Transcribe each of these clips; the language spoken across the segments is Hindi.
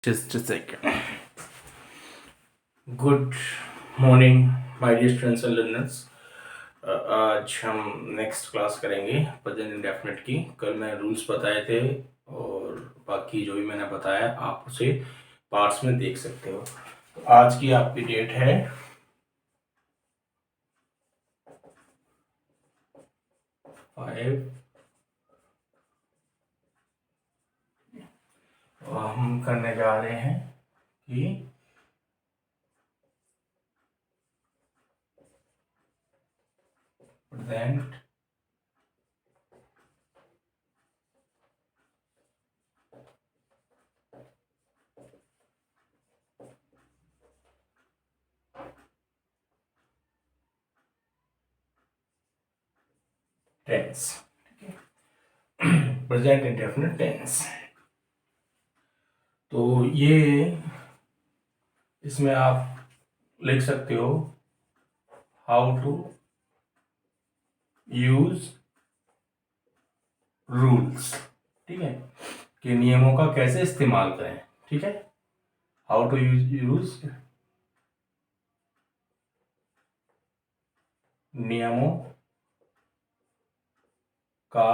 Just a second. Good morning, my dear students and learners. आज हम नेक्स्ट क्लास करेंगे प्रेजेंट इंडेफिनिट की। कल मैं रूल्स बताए थे और बाकी जो भी मैंने बताया आप उसे पार्ट्स में देख सकते हो। तो आज की आपकी डेट है 5 और हम करने जा रहे हैं कि present tense, present indefinite tense. तो ये इसमें आप लिख सकते हो हाउ टू यूज रूल्स, ठीक है, कि नियमों का कैसे इस्तेमाल करें। ठीक है, हाउ टू यूज नियमों का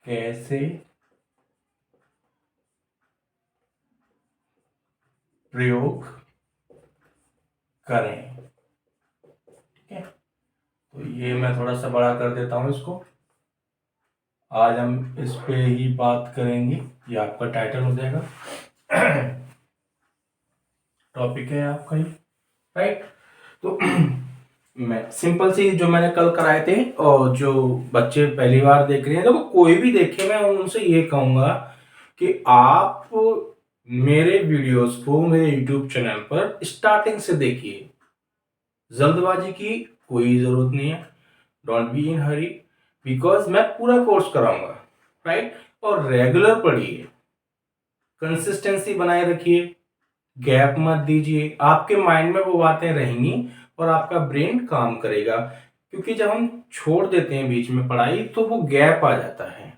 कैसे प्रयोग करें। ठीक है, तो ये मैं थोड़ा सा बड़ा कर देता हूं इसको। आज हम इस पे ही बात करेंगे, ये आपका टाइटल हो जाएगा, टॉपिक है आपका ही, राइट। तो मैं सिंपल सी जो मैंने कल कराए थे और जो बच्चे पहली बार देख रहे हैं, तो कोई भी देखे, मैं उनसे ये कहूंगा कि आप मेरे वीडियोस को मेरे यूट्यूब चैनल पर स्टार्टिंग से देखिए। जल्दबाजी की कोई जरूरत नहीं है, don't be in Hari, because मैं पूरा कोर्स कराऊंगा, राइट। और रेगुलर पढ़िए, कंसिस्टेंसी बनाए रखिए, गैप मत दीजिए। आपके माइंड में वो बातें रहेंगी और आपका ब्रेन काम करेगा। क्योंकि जब हम छोड़ देते हैं बीच में पढ़ाई तो वो गैप आ जाता है।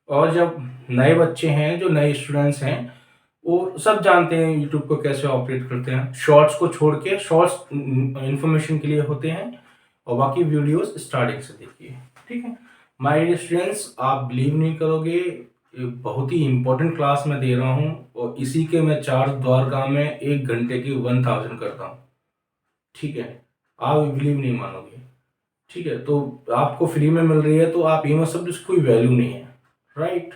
और जब नए बच्चे हैं, जो नए स्टूडेंट्स हैं, वो सब जानते हैं यूट्यूब को कैसे ऑपरेट करते हैं। शॉर्ट्स को छोड़ के, शॉर्ट्स इंफॉर्मेशन के लिए होते हैं और बाकी वीडियोस स्टार्टिंग से देखिए। ठीक है माय डियर स्टूडेंट्स, आप बिलीव नहीं करोगे, ये बहुत ही इंपॉर्टेंट क्लास मैं दे रहा हूँ और इसी के मैं चार्ज द्वारका में 1 घंटे की 1000 करता हूँ। ठीक है, आप बिलीव नहीं मानोगे। ठीक है, तो आपको फ्री में मिल रही है तो आप ये मत समझो इसकी कोई वैल्यू नहीं है, राइट।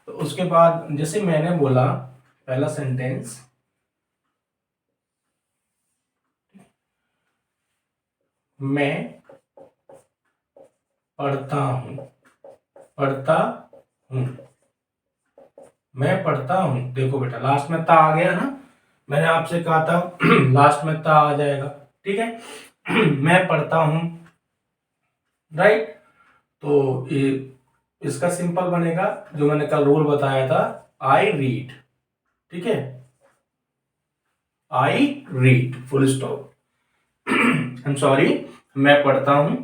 तो उसके बाद जैसे मैंने बोला, पहला सेंटेंस, मैं पढ़ता हूँ, पढ़ता हूँ, मैं पढ़ता हूँ। देखो बेटा, लास्ट में ता आ गया ना, मैंने आपसे कहा था लास्ट में ता आ जाएगा। ठीक है मैं पढ़ता हूँ, राइट। तो ये इसका सिंपल बनेगा, जो मैंने कल रूल बताया था, आई रीड। ठीक है, I read, full stop. I am sorry, मैं पढ़ता हूं।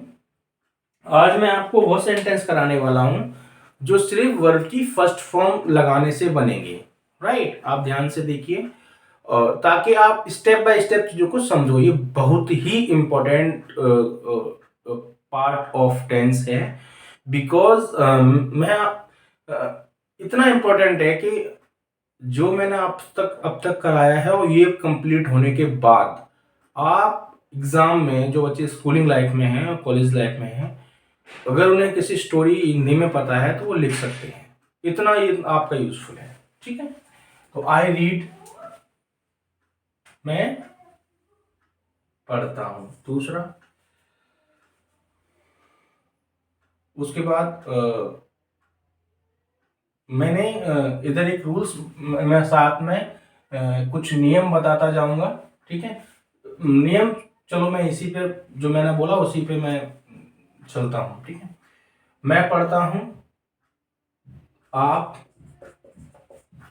आज मैं आपको वो सेंटेंस कराने वाला हूं जो सिर्फ वर्ब की फर्स्ट फॉर्म लगाने से बनेंगे, राइट। आप ध्यान से देखिए और ताकि आप स्टेप बाय स्टेप चीजों को समझो। ये बहुत ही इंपॉर्टेंट पार्ट ऑफ टेंस है, बिकॉज मैं इतना इंपॉर्टेंट है कि जो मैंने अब तक कराया है और ये कंप्लीट होने के बाद आप एग्जाम में, जो बच्चे स्कूलिंग लाइफ में हैं और कॉलेज लाइफ में हैं, अगर उन्हें किसी स्टोरी हिंदी में पता है तो वो लिख सकते हैं। इतना ये आपका यूजफुल है। ठीक है, तो आई रीड, मैं पढ़ता हूं। दूसरा, उसके बाद मैंने इधर एक रूल्स मैं साथ में कुछ नियम बताता जाऊंगा। ठीक है, नियम, चलो मैं इसी पे, जो मैंने बोला उसी पे मैं चलता हूं। ठीक है, मैं पढ़ता हूं, आप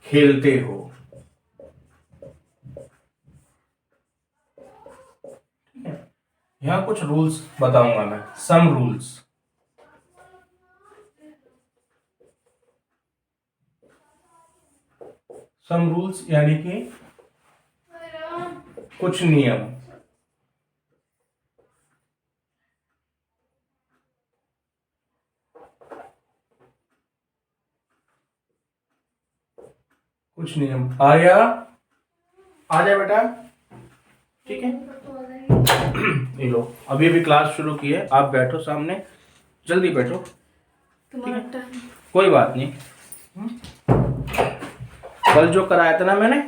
खेलते हो। ठीक है, यहाँ कुछ रूल्स बताऊंगा मैं, सम रूल्स। सम रूल्स यानी कि कुछ नियम। कुछ नियम। आर्या आ जाए बेटा, ठीक है। ये लो, अभी अभी क्लास शुरू की है, आप बैठो सामने, जल्दी बैठो। तुम्हारा टाइम कोई बात नहीं। कल जो कराया था ना मैंने,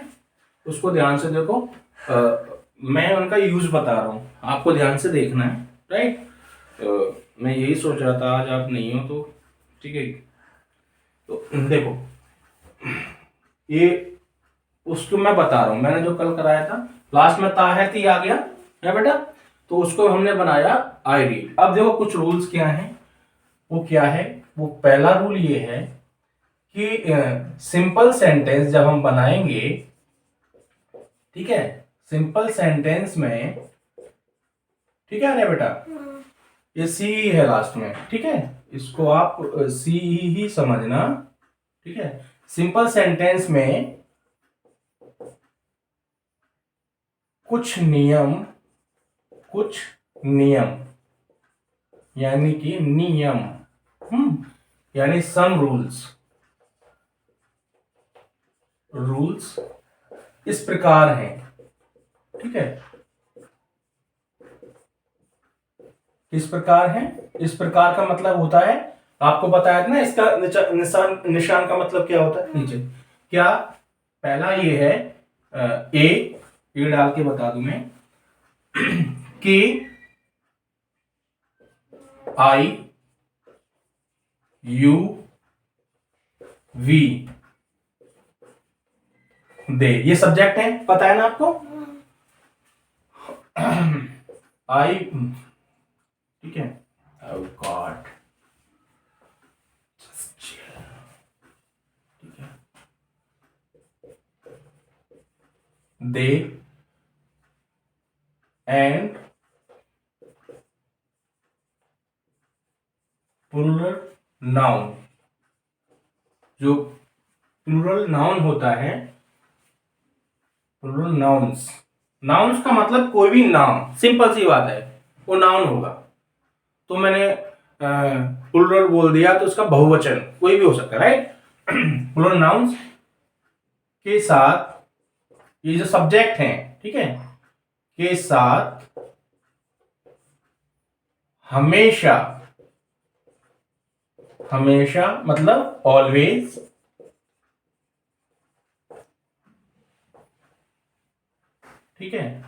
उसको ध्यान से देखो। मैं उनका यूज बता रहा हूँ, आपको ध्यान से देखना है, राइट। मैं यही सोच रहा था आज आप नहीं हो तो, ठीक है। तो देखो, ये उसको मैं बता रहा हूँ, मैंने जो कल कराया था लास्ट में ता है ती आ गया है बेटा, तो उसको हमने बनाया आईडी। अब देखो कुछ रूल्स क्या हैं, वो क्या है। वो पहला रूल ये है कि सिंपल सेंटेंस जब हम बनाएंगे, ठीक है, सिंपल सेंटेंस में, ठीक है ना बेटा, ये सी है लास्ट में, ठीक है, इसको आप सी ही समझना, ठीक है। सिंपल सेंटेंस में कुछ नियम, कुछ नियम यानी कि नियम, यानी सम रूल्स, रूल्स इस प्रकार हैं, ठीक है। किस प्रकार है, इस प्रकार का मतलब होता है, आपको बताया था ना इसका निशान, निशान का मतलब क्या होता है नीचे। क्या पहला ये है, ए डाल के बता दूं मैं कि आई यू वी दे, ये सब्जेक्ट है, पता है ना आपको। आई, ठीक है। Oh God. Just chill. ठीक है। They and plural noun, जो प्लूरल नाउन होता है, प्लूरल नाउन्स, नाउन्स का मतलब कोई भी नाम, सिंपल सी बात है, वो नाउन होगा। तो मैंने प्लूरल बोल दिया तो उसका बहुवचन कोई भी हो सकता है, राइट। प्लूरल नाउन्स के साथ ये जो सब्जेक्ट हैं, ठीक है, के साथ हमेशा, हमेशा मतलब ऑलवेज, ठीक है,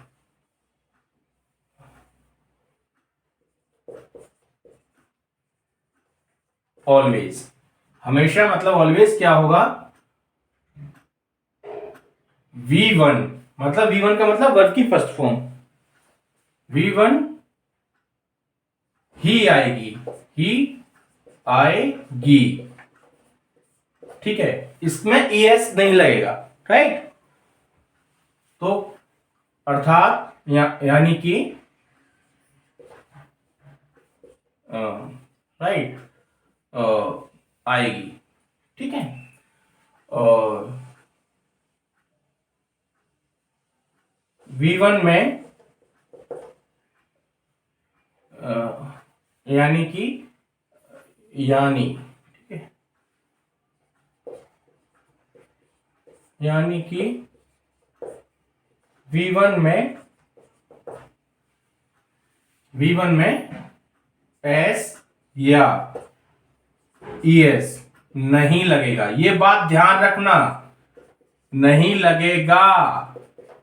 ऑलवेज, हमेशा मतलब ऑलवेज क्या होगा, V1, मतलब V1 का मतलब वर्ब की फर्स्ट फॉर्म, V1 ही आएगी, ही आएगी, ठीक है, इसमें es नहीं लगेगा, राइट। तो अर्थात यानी कि, राइट, आएगी, ठीक है। और V1 में यानी कि, यानी, ठीक है, यानी कि V1 में, V1 में S या ES नहीं लगेगा, ये बात ध्यान रखना, नहीं लगेगा।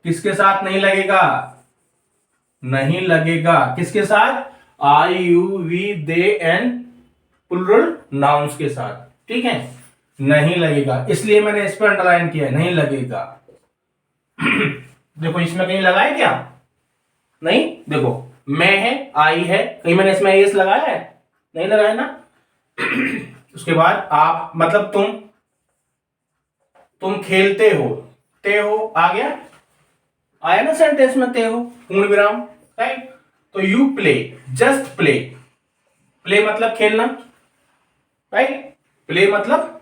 किसके साथ नहीं लगेगा, नहीं लगेगा, किसके साथ, I you we they and plural nouns के साथ, ठीक है, नहीं लगेगा, इसलिए मैंने इस पर अंडरलाइन किया है, नहीं लगेगा। देखो इसमें कहीं लगाए क्या, नहीं, देखो मैं है, आई है, कहीं मैंने इसमें एस लगाया है, नहीं लगाया ना। उसके बाद आप मतलब तुम खेलते हो, ते हो आ गया, आया ना सेंटेंस में ते हो, पूर्ण विराम, राइट। तो you play, just play, play मतलब खेलना, राइट, प्ले मतलब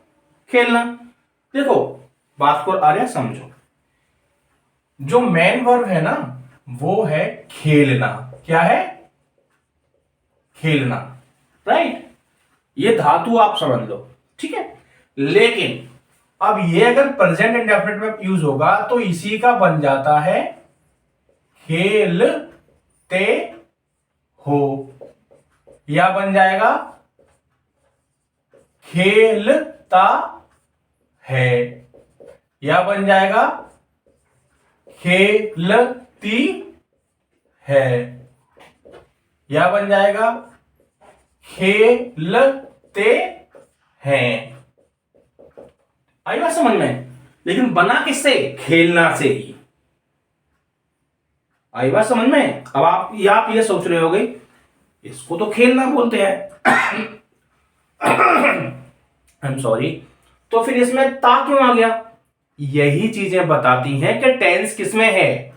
खेलना। देखो बात को आ रहा समझो। जो मेन वर्ब है ना वो है खेलना। क्या है? खेलना, राइट। ये धातु आप समझ लो, ठीक है। लेकिन अब ये अगर प्रेजेंट इंडेफिनिट में यूज होगा तो इसी का बन जाता है खेलते हो, या बन जाएगा खेलता है, या बन जाएगा खेलती है, या बन जाएगा खेलते हैं। आई बात समझ में? लेकिन बना किससे? खेलना से ही। आई बात समझ में? अब आप ये सोच रहे होगे इसको तो खेलना बोलते हैं। I am sorry. तो फिर इसमें ता क्यों आ गया? यही चीजें बताती हैं कि टेंस किसमें है।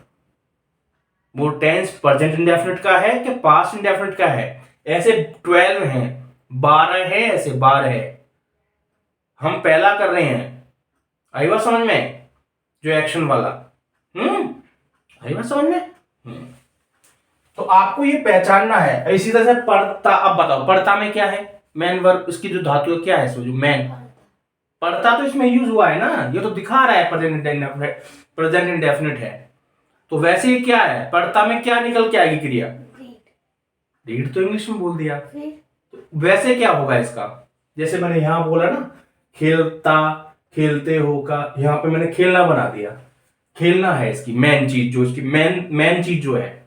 वो टेंस प्रेजेंट इंडेफिनिट का है कि पास्ट इंडेफिनिट का है। ऐसे 12 हैं, 12 है, ऐसे 12 है। हम पहला कर रहे हैं। आई बात समझ में? जो एक्शन वाला। आई बात समझ में? तो आपको ये पहचानना है। इसी तरह से पढ़ता, अब बताओ पढ़ता में क्या है? मेन वर्ब, इसकी जो धातु है क्या है? जो मेन पढ़ता तो इसमें यूज हुआ है ना, ये तो दिखा रहा है प्रेजेंट इंडेफिनिट है। तो वैसे ही क्या है? पढ़ता में क्या निकल के आएगी क्रिया? रीड तो इंग्लिश में बोल दिया। तो वैसे क्या होगा इसका? जैसे मैंने यहां बोला ना खेलता, खेलते हो का, यहां पे मैंने खेलना बना दिया। खेलना है इसकी मेन चीज, जो इसकी मेन चीज जो है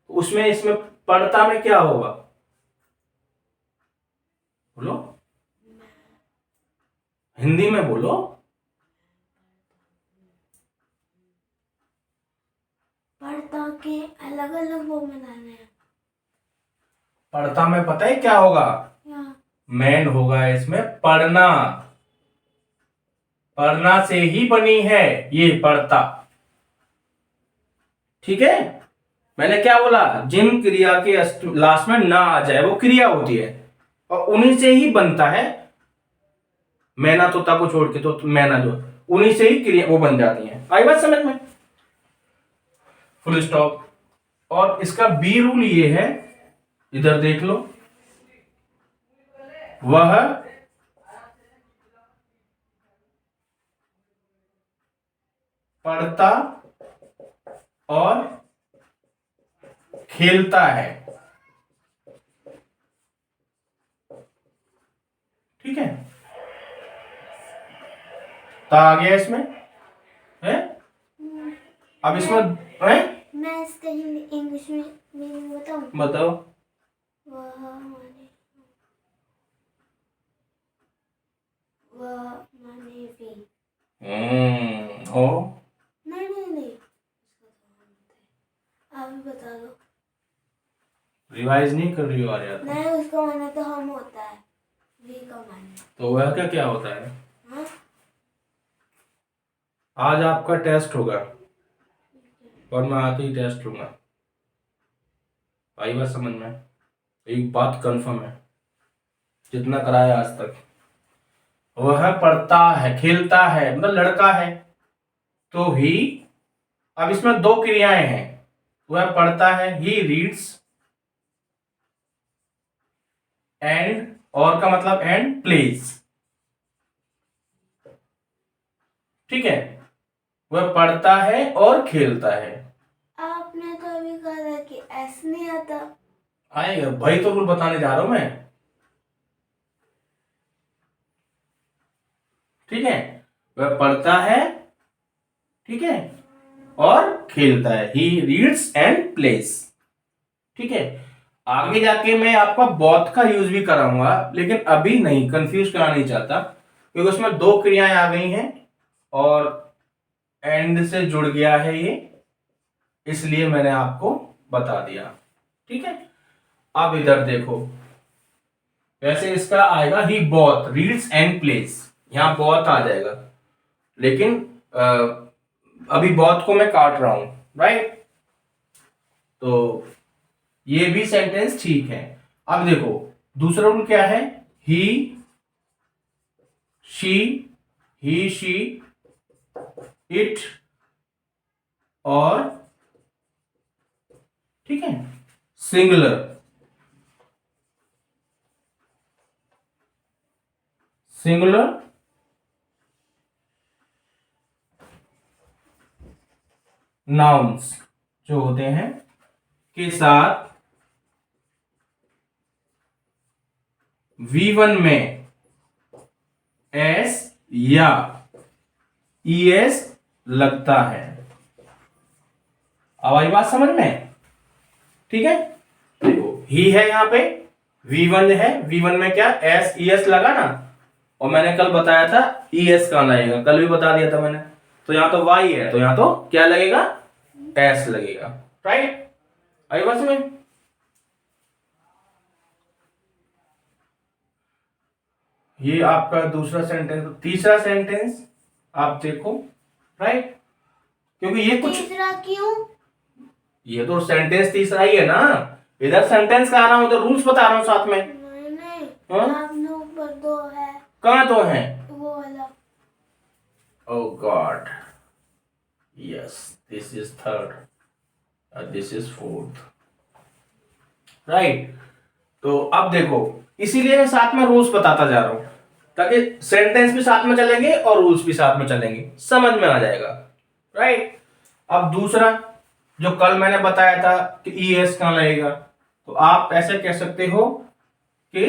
उसमें, इसमें पढ़ता में क्या होगा? बोलो, हिंदी में बोलो। पढ़ता के अलग अलग वो बनाने हैं। पढ़ता में पता है क्या होगा? मेन होगा इसमें पढ़ना। पढ़ना से ही बनी है ये पढ़ता, ठीक है। मैंने क्या बोला? जिन क्रिया के लास्ट में ना आ जाए वो क्रिया होती है, और उन्हीं से ही बनता है। मैना तोता को छोड़ के, तो मैना जो उन्हीं से ही क्रिया वो बन जाती है। आई बात समझ में? Full stop. और इसका बी रूल ये है, इधर देख लो, वह पढ़ता और खेलता है, ठीक है। तो आ गया इसमें है। अब इसमें है, मैं इसका इंग्लिश में मीनिंग बताऊं? बताओ। वह माने भी। हो। नहीं, आप ही बता दो। रिवाइज नहीं कर रही हो आर्या? नहीं, उसका माने तो हम होता है, वी का माने। तो वह क्या क्या होता है? हाँ? आज आपका टेस्ट होगा और मैं आते ही टेस्ट लूंगा। आई बात समझ में? एक बात कंफर्म है, जितना कराया आज तक, वह पढ़ता है, खेलता है, मतलब लड़का है तो ही। अब इसमें दो क्रियाएं हैं, वह पढ़ता है, ही रीड्स, एंड, और का मतलब एंड प्लेज, ठीक है। वह पढ़ता है और खेलता है। आपने तो अभी कहा था कि एस नहीं आता। आएगा भाई, तो रूल बताने जा रहा हूं मैं, ठीक है। वह पढ़ता है, ठीक है, और खेलता है, ही रीड्स एंड प्लेस, ठीक है। आगे जाके मैं आपका बोथ का यूज भी कराऊंगा, लेकिन अभी नहीं, कंफ्यूज कराना नहीं चाहता, क्योंकि उसमें दो क्रियाएं आ गई हैं और एंड से जुड़ गया है ये, इसलिए मैंने आपको बता दिया, ठीक है। अब इधर देखो, वैसे इसका आएगा ही बोथ रीड्स एंड प्लेस, यहां बोथ आ जाएगा, लेकिन अभी बोथ को मैं काट रहा हूं, राइट। तो ये भी सेंटेंस ठीक है। अब देखो दूसरा रूल क्या है? ही शी इट और, ठीक है, सिंगुलर, सिंगुलर नाउन्स जो होते हैं के साथ V1 में एस या ईएस लगता है। अब आई बात समझ में? ठीक है, देखो ही है यहाँ पे, V1 है, V1 में क्या एस ईएस लगा ना, और मैंने कल बताया था ईएस कहां लगेगा, कल भी बता दिया था मैंने। तो यहां तो वाई है, तो यहां तो क्या लगेगा, एस लगेगा। राइट, आई बात समझ? ये आपका दूसरा सेंटेंस। तीसरा सेंटेंस आप देखो, राइट, क्योंकि ये कुछ, तीसरा क्यों? ये तो सेंटेंस तीसरा ही है ना, इधर सेंटेंस का आ रहा हूं, उधर रूल्स बता रहा हूं साथ में। नहीं, हाँ? आपने ऊपर दो है, कहां दो है? वो वाला। Oh God. Yes, this is third. This is fourth. Right. तो अब देखो, इसीलिए मैं साथ में रूल्स बताता जा रहा हूं, ताकि सेंटेंस भी साथ में चलेंगे और रूल्स भी साथ में चलेंगे, समझ में आ जाएगा। राइट। अब दूसरा जो कल मैंने बताया था कि ईएस कहां लगेगा, तो आप ऐसे कह सकते हो कि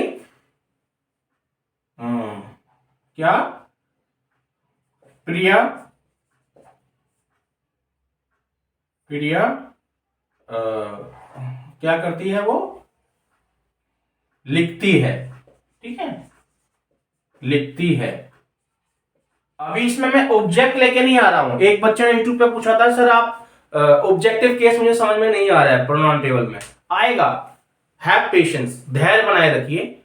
क्या प्रिया, प्रिया क्या करती है, वो लिखती है, ठीक है, लिखती है। अभी इसमें मैं ऑब्जेक्ट लेके नहीं आ रहा हूं। एक बच्चे ने यूट्यूब पे पूछा था, सर आप ऑब्जेक्टिव केस मुझे समझ में नहीं आ रहा है प्रोनाउन टेबल में। आएगा, हैव पेशेंस, धैर्य बनाए रखिए,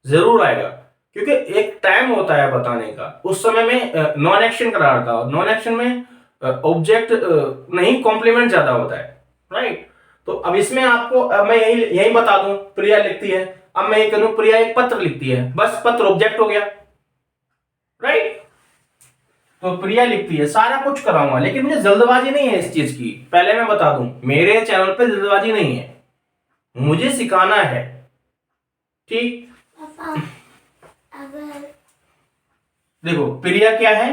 जरूर आएगा, क्योंकि एक टाइम होता है बताने का। उस समय में नॉन एक्शन करा रहा था, नॉन एक्शन में ऑब्जेक्ट नहीं कॉम्प्लीमेंट ज्यादा होता है। राइट। तो अब इसमें आपको मैं यही बता दूं, प्रिया लिखती है, अब मैं ये कह दूं प्रिया एक पत्र लिखती है, बस पत्र ऑब्जेक्ट हो गया। राइट। तो प्रिया लिखती है, सारा कुछ कराऊंगा, लेकिन मुझे जल्दबाजी नहीं है इस चीज की, पहले मैं बता दूं, मेरे चैनल पे जल्दबाजी नहीं है, मुझे सिखाना है। ठीक। पापा, अगर देखो प्रिया क्या है,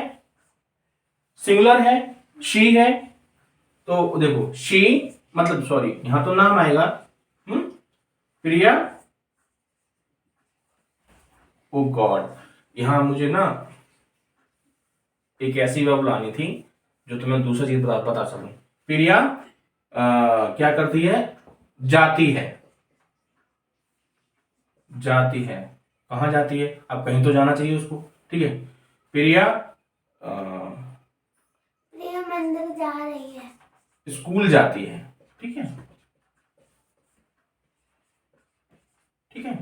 सिंगुलर है, शी है, तो देखो शी मतलब, सॉरी यहां तो नाम आएगा, प्रिया, ओ गॉड, यहां मुझे ना एक ऐसी वर्ब लानी थी जो तुम्हें दूसरी चीज बता सकूं। प्रिया क्या करती है, जाती है, जाती है, कहां जाती है, अब कहीं तो जाना चाहिए उसको, ठीक है। प्रिया प्रिया मंदिर जा रही है, स्कूल जाती है, ठीक है, ठीक है,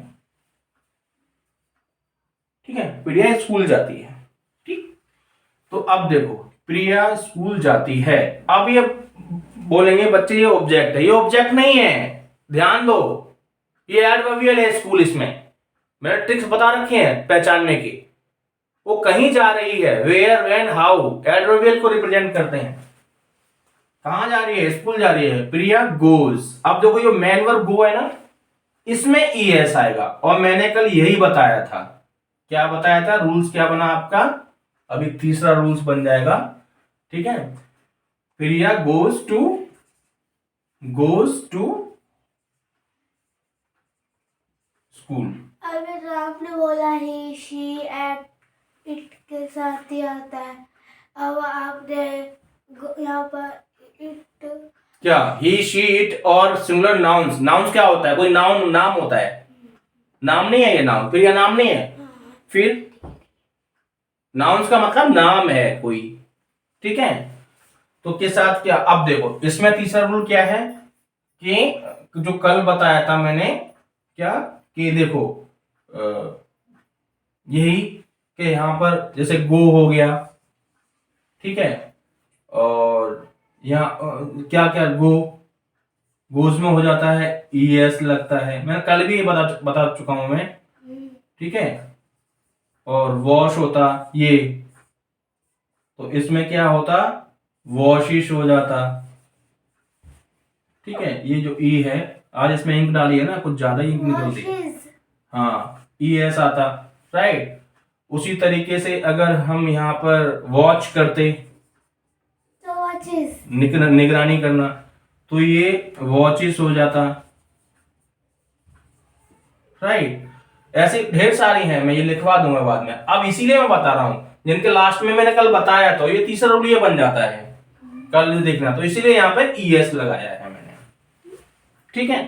ठीक है, प्रिया स्कूल जाती है। ठीक। तो अब देखो प्रिया स्कूल जाती है, अब ये बोलेंगे बच्चे ये ऑब्जेक्ट है, ये ऑब्जेक्ट नहीं है, ध्यान दो, ये एडवर्बियल है स्कूल, इसमें मैंने ट्रिक्स बता रखे हैं पहचानने की। वो कहीं जा रही है, वेयर, व्हेन, हाउ एडवर्बियल को रिप्रेजेंट करते हैं। कहां जा रही है, स्कूल जा रही है, प्रिया गोज। अब देखो ये मैन वर्ब गो है ना, इसमें ईएस आएगा, और मैंने कल यही बताया था। क्या बताया था, रूल्स क्या बना आपका, अभी तीसरा रूल्स बन जाएगा, ठीक है। प्रिया गोज टू स्कूल। अभी तो आपने बोला ही, शी, एट, इट के साथ ही आता है। अब आपने यहाँ पर इट, क्या ही, शी, इट और सिंगुलर नाउन्स। नाउन्स क्या होता है, कोई नाउन नाम होता है, नाम नहीं है ये, नाम प्रिया नाम नहीं है, फिर नाउन्स का मतलब नाम है कोई, ठीक है। तो के साथ क्या, अब देखो इसमें तीसरा रूल क्या है कि जो कल बताया था मैंने, क्या कि देखो यही कि यहां पर जैसे गो हो गया, ठीक है, और यहाँ क्या क्या गोज में हो जाता है, ईएस लगता है, मैंने कल भी ये बता चुका हूं मैं, ठीक है। और वॉश होता ये, तो इसमें क्या होता, वॉशिश हो जाता। ठीक है, ये जो ई है, आज इसमें इंक डाली है ना, कुछ ज्यादा इंक निकलती है। वॉशेस। हाँ, ई एस आता, राइट। उसी तरीके से अगर हम यहाँ पर वॉच करते, तो वॉचेस। निगरानी करना, तो ये वॉचेस हो जाता, राइट। ऐसे ढेर सारी हैं, मैं ये लिखवा दूंगा बाद में। अब इसीलिए मैं बता रहा हूं, जिनके लास्ट में मैंने कल बताया, तो ये तीसरा रूल ये बन जाता है, कल देखना। तो इसीलिए यहाँ पे ई एस लगाया है मैंने। ठीक है,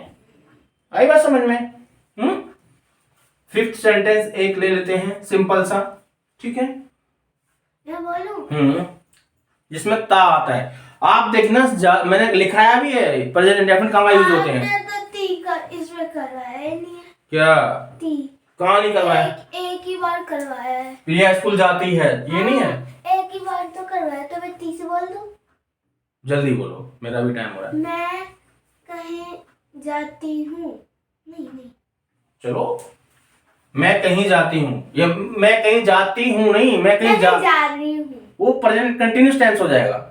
आई बात समझ में? फिफ्थ सेंटेंस एक ले लेते हैं, सिंपल सा। ठीक है, मैं बोलूं? जिसमें ता आता है। आप देखना, मैंने लिखाया भी है, प्रेजेंट इंडेफिनिट कहाँ यूज होते हैं। आपने तो ती का इसमें करवाया ही नहीं है। क्या? ती कहाँ नहीं करवाया? एक ही बार करवाया है। प्रिया स्कूल जाती है, ये नहीं है? एक ही बार तो करवाया, तो मैं ती से बोल दूं? जल्दी बोलो, मेरा भी टाइम हो रहा है। मैं कहीं जाती हूँ। नहीं नहीं, चलो, मैं कहीं जाती हूँ, या मैं कहीं जाती हूँ नहीं, मैं कहीं जा रही हूँ। वो प्रेजेंट कंटिन्यूस टेंस हो जाएगा।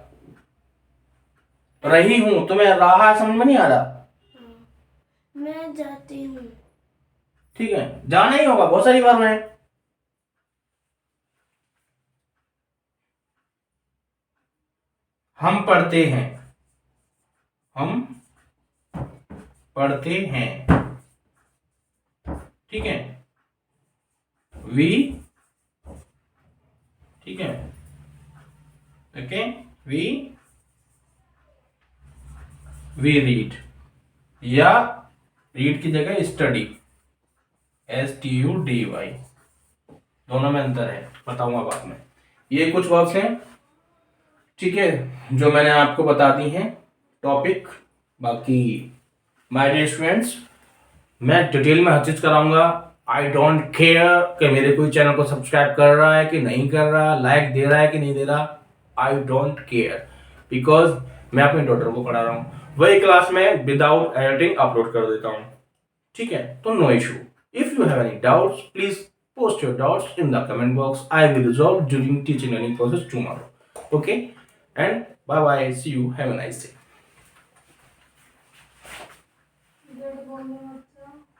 रही हूँ तो मैं रहा, समझ में नहीं आ रहा। मैं जाती हूँ। ठीक है, जाना ही होगा, बहुत सारी बार में। हम पढ़ते हैं, हम पढ़ते हैं। ठीक है, वी, ठीक है, ओके, वी रीड, या रीड की जगह स्टडी, STUDY, दोनों में अंतर है, बताऊंगा बाद में। ये कुछ वर्ब्स हैं, ठीक है, जो मैंने आपको बता दी हैं टॉपिक। बाकी माय डियर स्टूडेंट्स, मैं डिटेल में हर चीज कराऊंगा। आई डोंट केयर कि मेरे कोई चैनल को सब्सक्राइब कर रहा है कि नहीं कर रहा, लाइक दे रहा है कि नहीं दे रहा। आई डोंट केयर, बिकॉज मैं अपनी डॉटर को पढ़ा रहा हूँ, वही क्लास में विदाउट एडिटिंग अपलोड कर देता हूँ। ठीक है, तो no issue. If you have any doubts, please post your doubts in the comment box. I will resolve during teaching learning process tomorrow. Okay, and bye bye, see you, have a nice day.